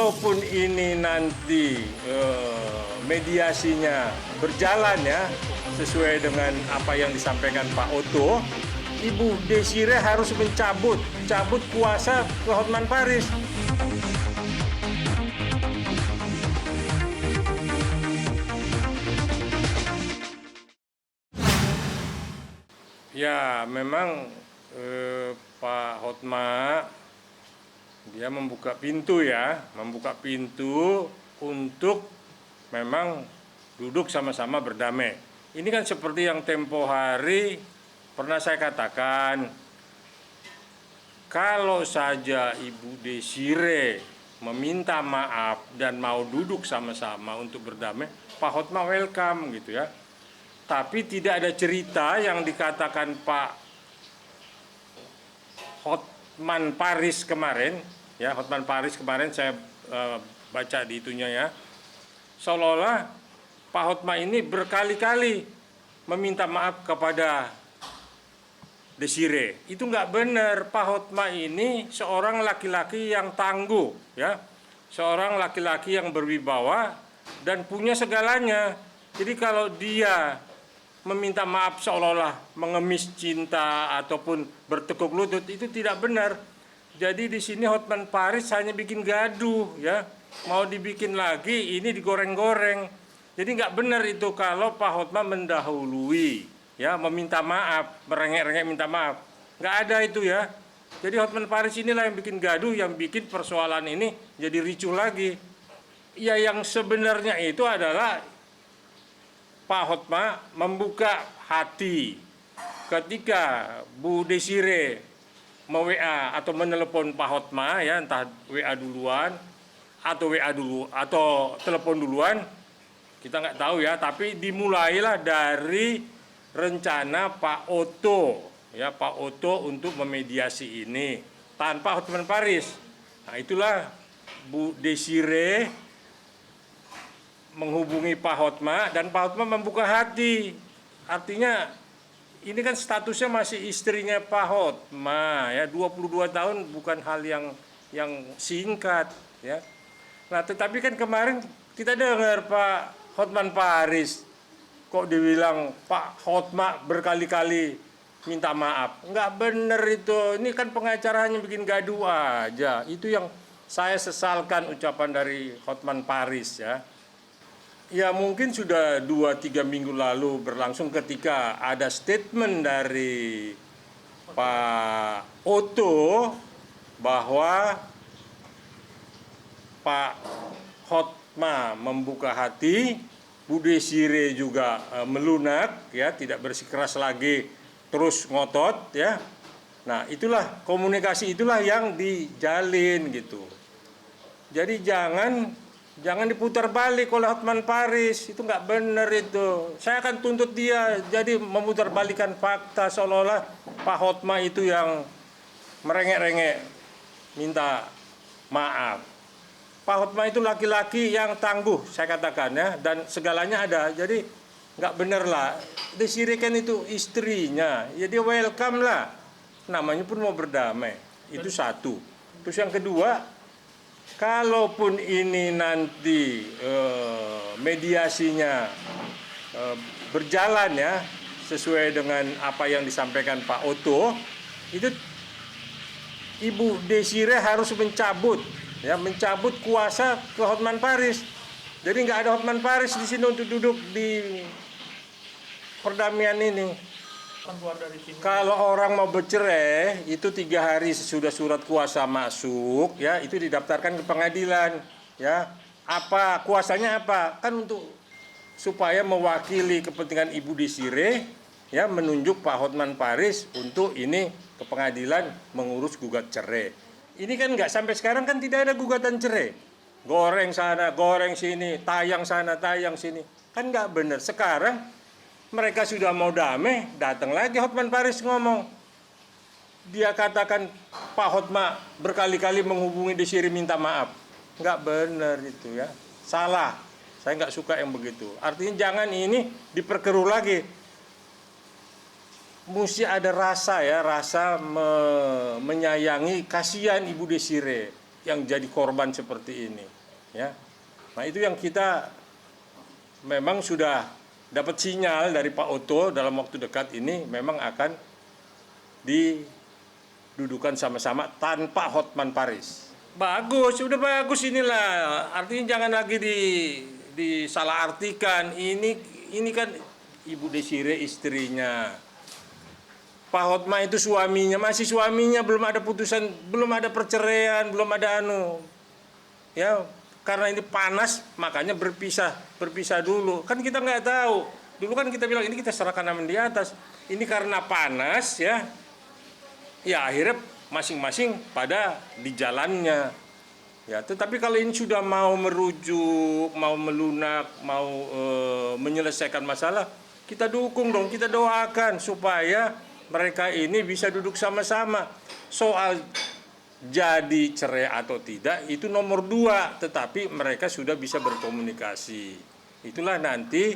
Kalaupun ini nanti mediasinya berjalan ya sesuai dengan apa yang disampaikan Pak Oto, Ibu Desire harus cabut kuasa ke Hotman Paris. Ya, memang Pak Hotma dia membuka pintu untuk memang duduk sama-sama berdamai. Ini kan seperti yang tempo hari pernah saya katakan, kalau saja Ibu Desire meminta maaf dan mau duduk sama-sama untuk berdamai, Pak Hotma welcome gitu ya. Tapi tidak ada cerita yang dikatakan Pak Hotman Paris kemarin, ya Hotman Paris kemarin saya baca di itunya ya, seolah-olah Pak Hotma ini berkali-kali meminta maaf kepada Desire. Itu nggak benar. Pak Hotma ini seorang laki-laki yang tangguh, ya, seorang laki-laki yang berwibawa dan punya segalanya. Jadi kalau dia meminta maaf seolah-olah mengemis cinta ataupun bertekuk lutut, itu tidak benar. Jadi di sini Hotman Paris hanya bikin gaduh ya, mau dibikin lagi ini digoreng-goreng. Jadi nggak benar itu kalau Pak Hotman mendahului ya, meminta maaf, merengek-rengek minta maaf. Nggak ada itu ya. Jadi Hotman Paris inilah yang bikin gaduh, yang bikin persoalan ini jadi ricuh lagi. Ya yang sebenarnya itu adalah Pak Hotma membuka hati ketika Bu Desire me-WA atau menelepon Pak Hotma ya, entah WA duluan atau WA dulu atau telepon duluan, kita nggak tahu ya, tapi dimulailah dari rencana Pak Oto ya, Pak Oto untuk memediasi ini tanpa Hotman Paris. Nah itulah Bu Desire menghubungi Pak Hotma dan Pak Hotma membuka hati. Artinya ini kan statusnya masih istrinya Pak Hotma ya, 22 tahun bukan hal yang singkat ya. Nah, tetapi kan kemarin kita dengar Pak Hotman Paris kok dibilang Pak Hotma berkali-kali minta maaf. Nggak bener itu. Ini kan pengacaranya bikin gaduh aja. Itu yang saya sesalkan ucapan dari Hotman Paris ya. Ya mungkin sudah 2-3 minggu lalu berlangsung ketika ada statement dari Pak Oto bahwa Pak Hotma membuka hati, Bu Desire juga melunak ya, tidak bersikeras lagi terus ngotot ya. Nah itulah komunikasi, itulah yang dijalin gitu. Jadi jangan diputar balik oleh Hotman Paris, itu nggak benar itu. Saya akan tuntut dia jadi memutarbalikkan fakta seolah-olah Pak Hotma itu yang merengek-rengek minta maaf. Pak Hotma itu laki-laki yang tangguh, saya katakan ya, dan segalanya ada. Jadi nggak benar lah. Desire kan itu istrinya, ya dia welcome lah. Namanya pun mau berdamai, itu satu. Terus yang kedua, kalaupun ini nanti mediasinya berjalan ya sesuai dengan apa yang disampaikan Pak Oto, itu Ibu Desire harus mencabut kuasa ke Hotman Paris. Jadi nggak ada Hotman Paris di sini untuk duduk di perdamaian ini. Kalau orang mau bercerai itu 3 hari sesudah surat kuasa masuk ya, itu didaftarkan ke pengadilan ya. Apa kuasanya apa? Kan untuk supaya mewakili kepentingan Ibu Desire ya, menunjuk Pak Hotman Paris untuk ini ke pengadilan mengurus gugat cerai. Ini kan nggak, sampai sekarang kan tidak ada gugatan cerai. Goreng sana, goreng sini, tayang sana, tayang sini. Kan nggak benar. Sekarang mereka sudah mau damai, datang lagi Hotman Paris ngomong. Dia katakan Pak Hotma berkali-kali menghubungi Desire minta maaf. Nggak benar itu ya, salah. Saya nggak suka yang begitu. Artinya jangan ini diperkeruh lagi. Mesti ada rasa ya, rasa menyayangi, kasihan Ibu Desire. yang jadi korban seperti ini, ya. Nah, itu yang kita memang sudah dapat sinyal dari Pak Oto dalam waktu dekat ini memang akan didudukan sama-sama tanpa Hotman Paris. Bagus, udah bagus inilah. Artinya jangan lagi disalahartikan. Ini kan Ibu Desire istrinya. Pak Hotma itu suaminya, masih suaminya, belum ada putusan, belum ada perceraian, belum ada ya, karena ini panas makanya berpisah dulu. Kan kita nggak tahu. Dulu kan kita bilang ini kita serahkan aman di atas. Ini karena panas ya. Ya akhirnya masing-masing pada di jalannya. Ya, tetapi kalau ini sudah mau merujuk, mau melunak, mau menyelesaikan masalah, kita dukung dong, kita doakan supaya mereka ini bisa duduk sama-sama. Soal jadi cerai atau tidak itu nomor 2, tetapi mereka sudah bisa berkomunikasi. Itulah nanti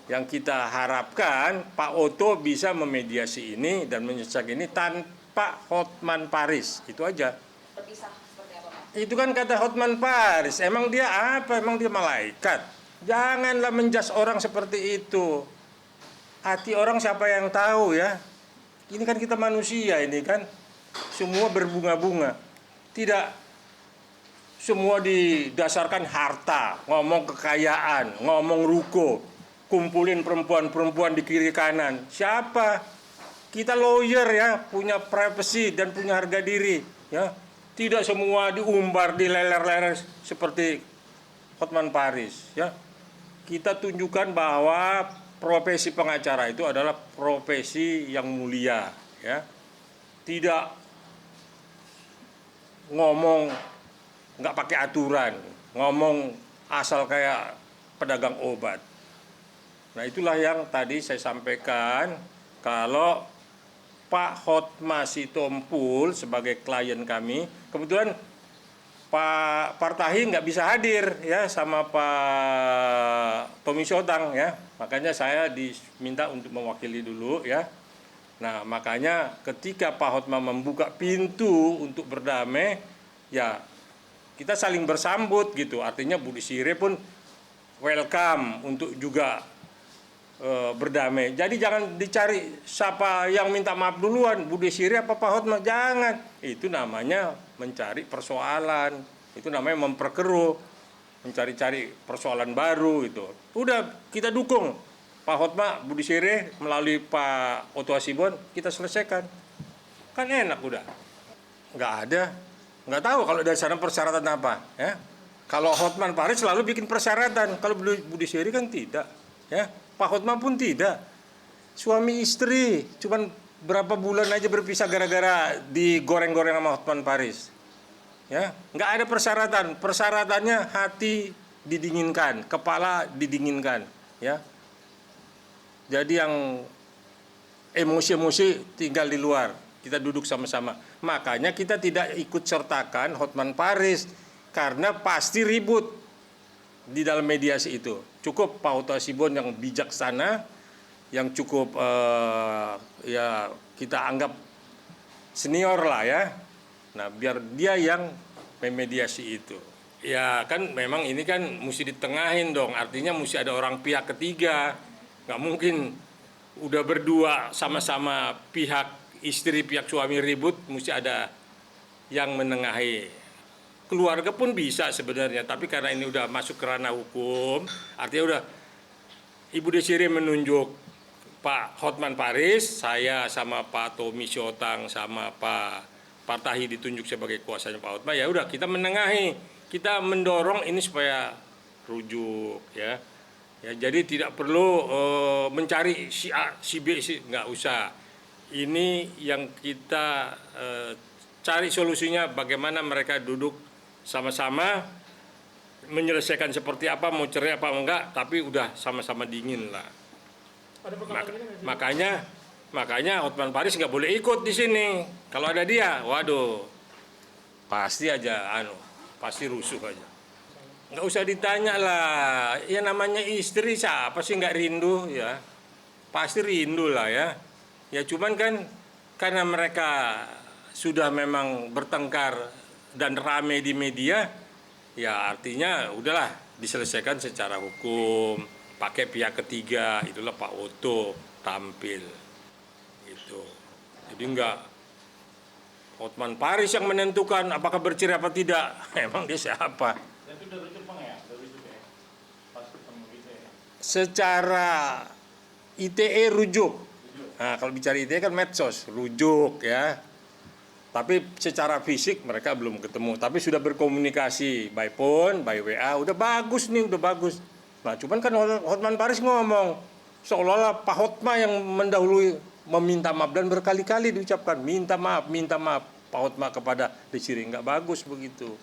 yang kita harapkan Pak Oto bisa memediasi ini dan menyelesaikan ini tanpa Hotman Paris. Itu aja. Terpisah seperti apa, Pak? Itu kan kata Hotman Paris. Emang dia apa? Emang dia malaikat? Janganlah menjas orang seperti itu. Hati orang siapa yang tahu ya? Ini kan kita manusia ini kan. Semua berbunga-bunga. Tidak semua didasarkan harta, ngomong kekayaan, ngomong ruko, kumpulin perempuan-perempuan di kiri kanan. Siapa? Kita lawyer ya, punya privacy dan punya harga diri ya. Tidak semua diumbar, dileler-leler seperti Hotman Paris ya. Kita tunjukkan bahwa profesi pengacara itu adalah profesi yang mulia ya. Tidak ngomong nggak pakai aturan, ngomong asal kayak pedagang obat. Nah itulah yang tadi saya sampaikan, kalau Pak Hotma Sitompul sebagai klien kami, kebetulan Pak Partahi nggak bisa hadir ya sama Pak Tommy Syotang ya, makanya saya diminta untuk mewakili dulu ya. Nah makanya ketika Pak Hotma membuka pintu untuk berdamai, ya kita saling bersambut gitu. Artinya Bu Desire pun welcome untuk juga berdamai. Jadi jangan dicari siapa yang minta maaf duluan, Bu Desire apa Pak Hotma, jangan. Itu namanya mencari persoalan, itu namanya memperkeruh, mencari-cari persoalan baru itu. Udah kita dukung Pak Hotma, Bu Desire melalui Pak Oto Hasibuan kita selesaikan. Kan enak udah. Nggak ada. Nggak tahu kalau dari sana persyaratan apa. Ya. Kalau Hotman Paris selalu bikin persyaratan. Kalau Bu Desire kan tidak. Ya. Pak Hotma pun tidak. Suami istri. Cuman berapa bulan aja berpisah gara-gara digoreng-goreng sama Hotman Paris. Ya. Nggak ada persyaratan. Persyaratannya hati didinginkan. Kepala didinginkan. Ya. Jadi yang emosi-emosi tinggal di luar. Kita duduk sama-sama. Makanya kita tidak ikut sertakan Hotman Paris. Karena pasti ribut di dalam mediasi itu. Cukup Pak Oto Hasibuan yang bijaksana. Yang cukup ya kita anggap senior lah ya. Nah biar dia yang memediasi itu. Ya kan memang ini kan mesti ditengahin dong. Artinya mesti ada orang pihak ketiga. Nggak mungkin udah berdua sama-sama pihak istri pihak suami ribut, mesti ada yang menengahi. Keluarga pun bisa sebenarnya, tapi karena ini udah masuk ke ranah hukum, artinya udah Ibu Desire menunjuk Pak Hotman Paris, saya sama Pak Tommy Syotang sama Pak Partahi ditunjuk sebagai kuasanya Pak Hotma, ya udah kita menengahi, kita mendorong ini supaya rujuk ya. Ya, jadi tidak perlu mencari si A, si B, nggak usah. Ini yang kita cari solusinya bagaimana mereka duduk sama-sama menyelesaikan seperti apa, mau cerai apa enggak, tapi udah sama-sama dingin lah. Makanya Hotman Paris nggak boleh ikut di sini. Kalau ada dia, waduh, pasti aja pasti rusuh aja. Nggak usah ditanya lah, ya namanya istri siapa sih nggak rindu ya, pasti rindu lah ya. Ya cuman kan karena mereka sudah memang bertengkar dan rame di media, ya artinya udahlah diselesaikan secara hukum, pakai pihak ketiga, itulah Pak Oto tampil. Gitu. Jadi enggak Hotman Paris yang menentukan apakah bercerai apa tidak. Emang dia siapa? Itu udah rujuk Bang ya? Udah rujuk ya? Pas ketemu gitu ya? Secara ITE rujuk. Nah, kalau bicara ITE kan medsos, rujuk ya. Tapi secara fisik mereka belum ketemu. Tapi sudah berkomunikasi by phone, by WA. Udah bagus nih, udah bagus. Nah, cuman kan Hotman Paris ngomong seolah-olah Pak Hotma yang mendahului meminta maaf dan berkali-kali diucapkan minta maaf Pak Hotma kepada Desiree. Nggak bagus begitu.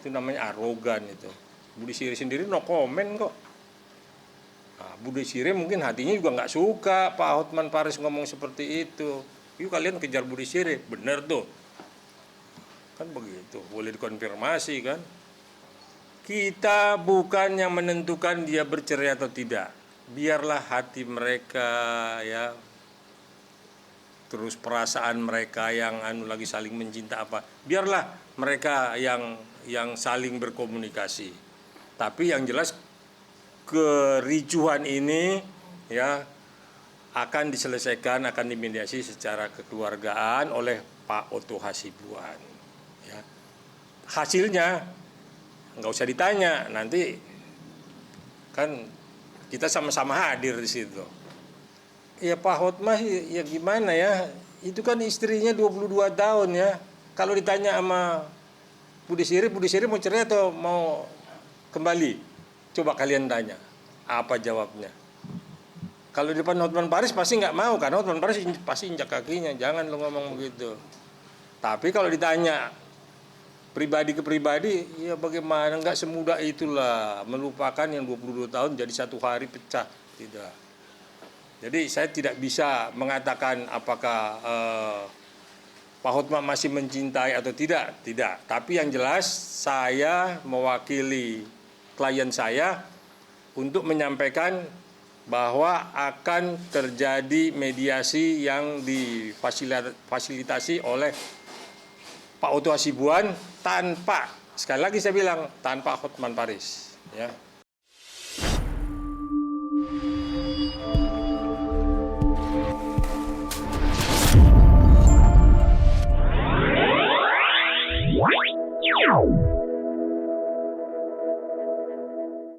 Itu namanya arogan itu. Bu Desiree sendiri no comment kok. Nah, Bu Desiree mungkin hatinya juga nggak suka Pak Hotman Paris ngomong seperti itu. Yuk kalian kejar Bu Desiree, bener tuh. Kan begitu, boleh dikonfirmasi kan. Kita bukan yang menentukan dia bercerai atau tidak. Biarlah hati mereka ya, terus perasaan mereka yang lagi saling mencinta apa. Biarlah mereka yang saling berkomunikasi. Tapi yang jelas kericuhan ini ya akan diselesaikan, akan dimediasi secara kekeluargaan oleh Pak Oto Hasibuan. Ya. Hasilnya nggak usah ditanya, nanti kan kita sama-sama hadir di situ. Ya Pak Hotma ya gimana ya, itu kan istrinya 22 tahun ya. Kalau ditanya sama Bu Desiree mau cerai atau mau kembali? Coba kalian tanya, apa jawabnya? Kalau di depan Hotman Paris pasti nggak mau, karena Hotman Paris pasti injak kakinya, jangan lo ngomong begitu. Tapi kalau ditanya pribadi ke pribadi, ya bagaimana, nggak semudah itulah melupakan yang 22 tahun jadi satu hari pecah, tidak. Jadi saya tidak bisa mengatakan apakah Pak Hotma masih mencintai atau tidak, tidak. Tapi yang jelas saya mewakili klien saya untuk menyampaikan bahwa akan terjadi mediasi yang difasilitasi oleh Pak Oto Hasibuan tanpa, sekali lagi saya bilang, tanpa Hotman Paris. Ya.